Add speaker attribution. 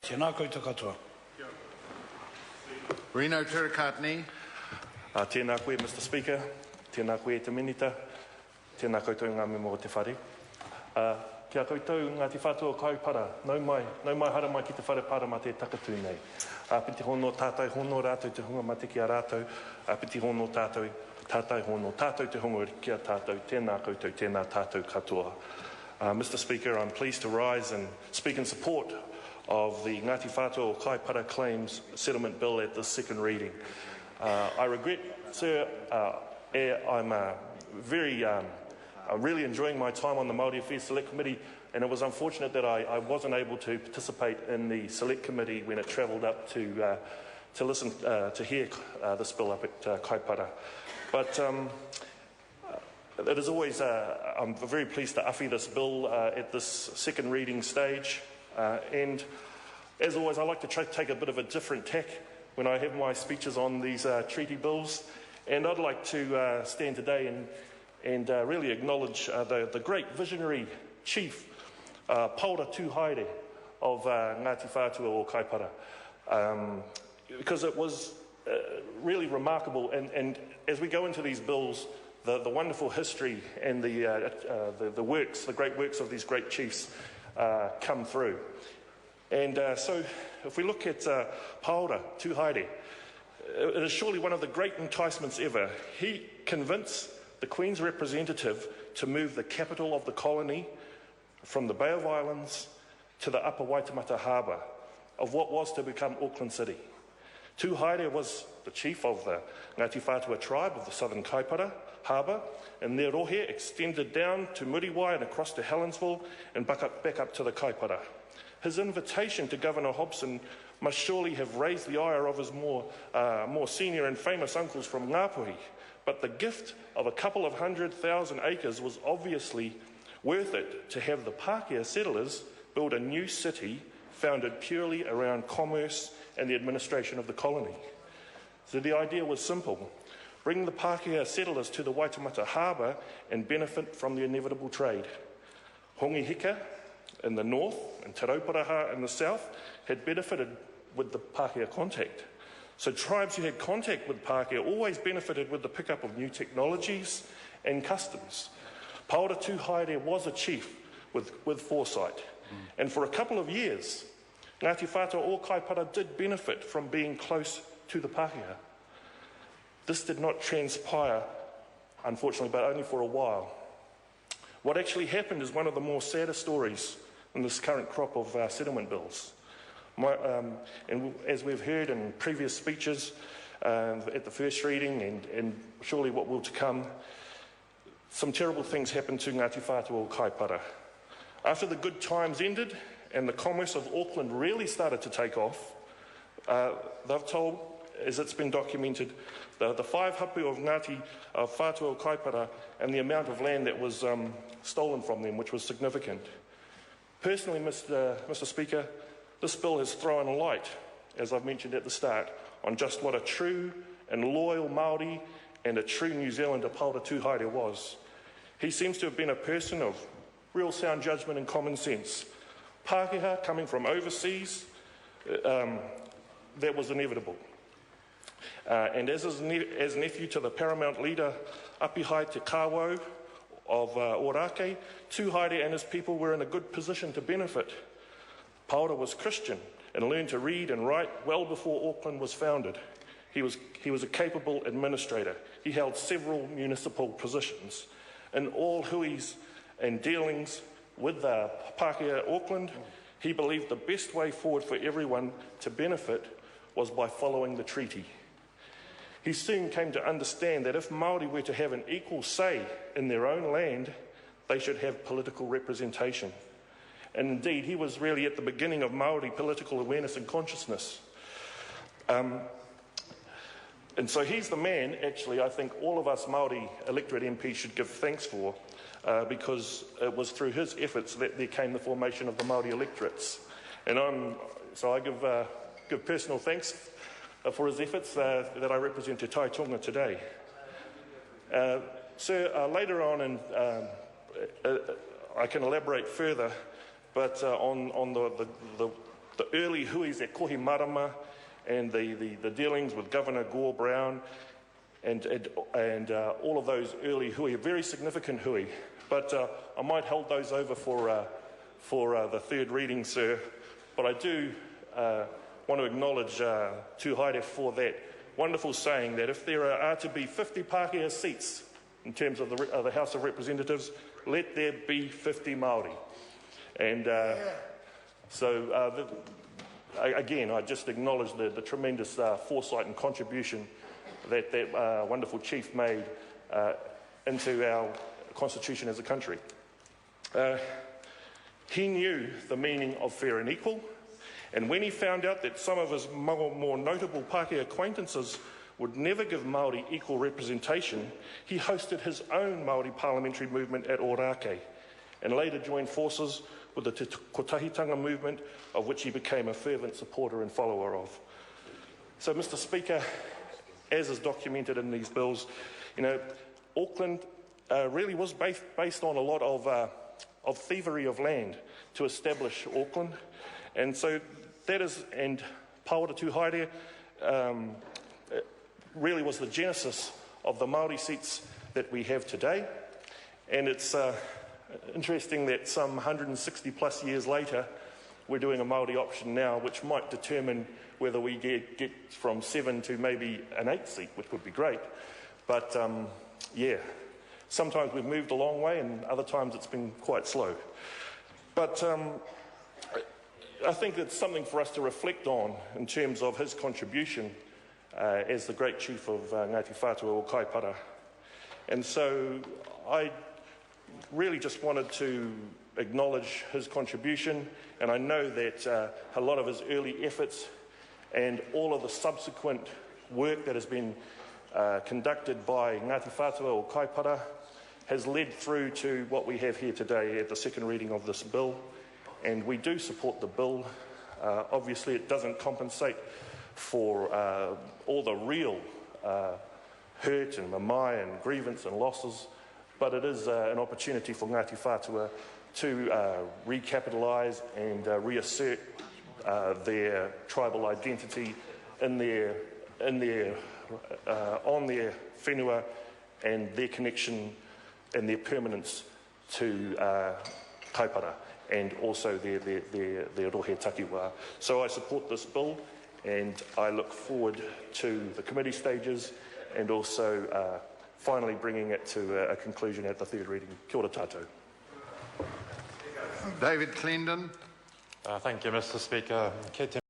Speaker 1: Tēnā koutou katoa.
Speaker 2: Reno Turakatni.
Speaker 3: Tēnā koe, Mr. Speaker. Tēnā koe te minita. Tēnā koutou ngā me mō te whare. Kia koutou Ngati Whatua Kaipara. Nau mai hara mai ki te whare para ma te takatū nei. Piti hono tātai hono rātou te hunga mate ki a rātou. Piti hono tātai hono tātou te hunga ki a tātou. Tēnā koutou, tēnā tātou katoa. Mr. Speaker, I'm pleased to rise and speak in support of the Ngati Whatua Kaipara Claims Settlement Bill at the second reading. I regret, sir, I'm really enjoying my time on the Māori Affairs Select Committee, and it was unfortunate that I wasn't able to participate in the Select Committee when it travelled up to listen to hear this bill up at Kaipara. But it is always, I'm very pleased to awhi this bill at this second reading stage, and as always I like to take a bit of a different tack when I have my speeches on these treaty bills, and I'd like to stand today and really acknowledge the great visionary chief, Paura Tūhaere of Ngati Whatua o Kaipara, because it was really remarkable, and as we go into these bills, the wonderful history and the works, the great works of these great chiefs come through. And so if we look at Paura Tūhaere, it is surely one of the great enticements ever. He convinced the Queen's representative to move the capital of the colony from the Bay of Islands to the Upper Waitemata Harbour of what was to become Auckland City. Tūhaere was the chief of the Ngati Whatua tribe of the southern Kaipara Harbour, and their rohe extended down to Muriwai and across to Helensville and back up to the Kaipara. His invitation to Governor Hobson must surely have raised the ire of his more senior and famous uncles from Ngāpuhi, but the gift of a couple of 100,000 acres was obviously worth it to have the Pākehā settlers build a new city founded purely around commerce and the administration of the colony. So the idea was simple: bring the Pākehā settlers to the Waitemata Harbour and benefit from the inevitable trade. Hongi Hika in the north and Te Rauparaha in the south had benefited with the Pākehā contact. So tribes who had contact with Pākehā always benefited with the pickup of new technologies and customs. Paura Tūhaere was a chief with foresight. And for a couple of years, Ngati Whatua o Kaipara did benefit from being close to the Pākehā. This did not transpire, unfortunately, but only for a while. What actually happened is one of the more saddest stories in this current crop of settlement bills. And as we've heard in previous speeches at the first reading and surely what will to come, some terrible things happened to Ngati Whatua o Kaipara. After the good times ended and the commerce of Auckland really started to take off, they've told, as it's been documented, the 5 hapu of Ngati Whatua o Kaipara and the amount of land that was stolen from them, which was significant. Personally, Mr. Speaker, this bill has thrown a light, as I've mentioned at the start, on just what a true and loyal Māori and a true New Zealander Paura Tūhaere was. He seems to have been a person of real sound judgment and common sense. Pākehā coming from overseas, that was inevitable. And as nephew to the paramount leader Apihai Te Kāwau of Orake, Tūhaere and his people were in a good position to benefit. Paura was Christian and learned to read and write well before Auckland was founded. He was a capable administrator. He held several municipal positions. In all huis and dealings with Pākehā Auckland, he believed the best way forward for everyone to benefit was by following the treaty. He soon came to understand that if Māori were to have an equal say in their own land, they should have political representation. And indeed, he was really at the beginning of Māori political awareness and consciousness. And so he's the man, actually, I think all of us Māori electorate MPs should give thanks for, because it was through his efforts that there came the formation of the Māori electorates. And so I give personal thanks for his efforts that I represent Te Tai Tonga today. Sir, later on, and I can elaborate further, but on early huis at Kohi Marama and the dealings with Governor Gore Brown and all of those early hui, a very significant hui. But I might hold those over for the third reading, sir. But I do want to acknowledge Tu Haere for that wonderful saying that if there are to be 50 Pākehā seats in terms of the House of Representatives, let there be 50 Māori. And again, I just acknowledge the tremendous foresight and contribution that that wonderful chief made into our constitution as a country. He knew the meaning of fair and equal, and when he found out that some of his more notable Pākehā acquaintances would never give Māori equal representation, he hosted his own Māori parliamentary movement at Ōrākei, and later joined forces with the Te Kotahitanga movement, of which he became a fervent supporter and follower of. So, Mr. Speaker, as is documented in these bills, Auckland really was based on a lot of thievery of land to establish Auckland, and so that is, and Pāora Tu Haere really was the genesis of the Māori seats that we have today. And it's interesting that some 160 plus years later, we're doing a Māori option now, which might determine whether we get from 7 to maybe an 8 seat, which would be great. But yeah, sometimes we've moved a long way and other times it's been quite slow. But I think it's something for us to reflect on in terms of his contribution as the great chief of Ngati Whatua or Kaipara. And so I really just wanted to acknowledge his contribution, and I know that a lot of his early efforts and all of the subsequent work that has been conducted by Ngati Whatua or Kaipara has led through to what we have here today at the second reading of this bill, and we do support the bill. Obviously it doesn't compensate for all the real hurt and mamai and grievance and losses, but it is an opportunity for Ngati Whatua to recapitalise and reassert their tribal identity on their whenua and their connection and their permanence to Kaipara and also their rohe takiwā. So I support this bill, and I look forward to the committee stages and also finally bringing it to a conclusion at the third reading. Kia ora tātou.
Speaker 1: David Clendon.
Speaker 2: Thank you, Mr. Speaker.